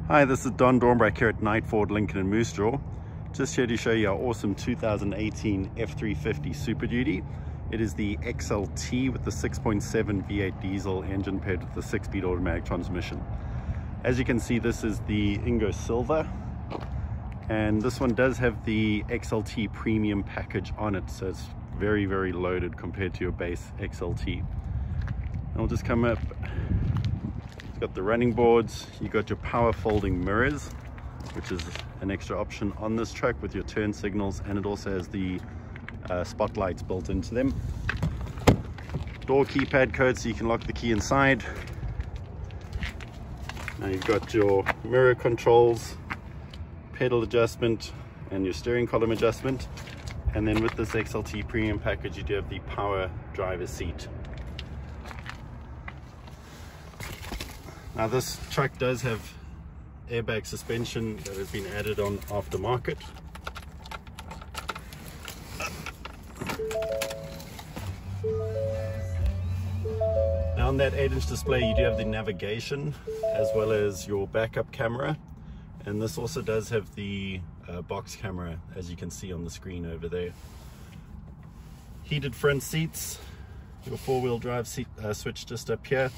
Hi, this is Don Dornbrack here at Knight Ford Lincoln in Moose Jaw. Just here to show you our awesome 2018 F-350 Super Duty. It is the XLT with the 6.7 V8 diesel engine paired with the 6-speed automatic transmission. As you can see, this is the Ingo Silver, and this one does have the XLT Premium Package on it, so it's very loaded compared to your base XLT. And we'll just come up. Got the running boards, you got your power folding mirrors, which is an extra option on this truck with your turn signals, and it also has the spotlights built into them. Door keypad code so you can lock the key inside. Now you've got your mirror controls, pedal adjustment, and your steering column adjustment. And then with this XLT Premium Package, you do have the power driver's seat. Now this truck does have airbag suspension that has been added on aftermarket. Now on that 8-inch display you do have the navigation as well as your backup camera, and this also does have the box camera, as you can see on the screen over there. Heated front seats, your 4-wheel drive seat switch just up here.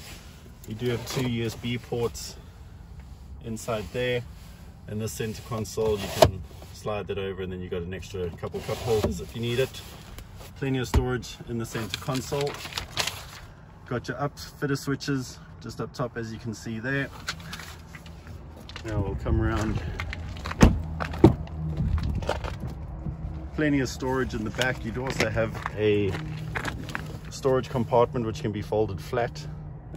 You do have 2 USB ports inside there, and this center console you can slide that over, and then you got an extra couple cup holders if you need it. Plenty of storage in the center console. Got your Upfitter switches just up top, as you can see there. Now we'll come around. Plenty of storage in the back. You'd also have a storage compartment which can be folded flat,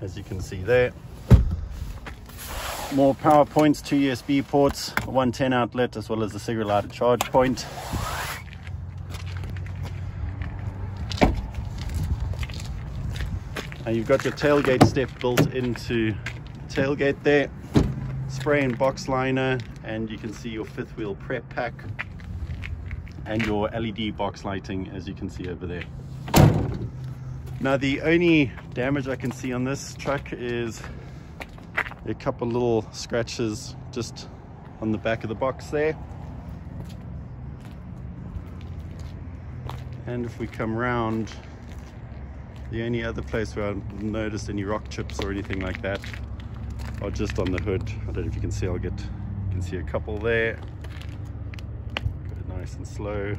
as you can see there. More power points, 2 USB ports, a 110 outlet, as well as a cigarette lighter charge point. Now you've got your tailgate step built into the tailgate there. Spray and box liner, and you can see your 5th wheel prep pack and your LED box lighting, as you can see over there. Now the only damage I can see on this truck is a couple little scratches just on the back of the box there. And if we come around, the only other place where I've noticed any rock chips or anything like that are just on the hood. I don't know if you can see, you can see a couple there. Go nice and slow.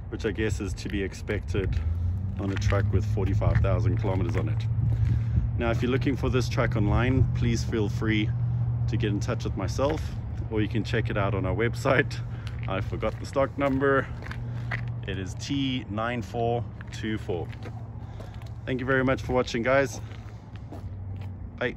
Which I guess is to be expected on a truck with 45,000 kilometers on it. Now, if you're looking for this truck online, please feel free to get in touch with myself, or you can check it out on our website. I forgot the stock number. It is T9424. Thank you very much for watching, guys. Bye.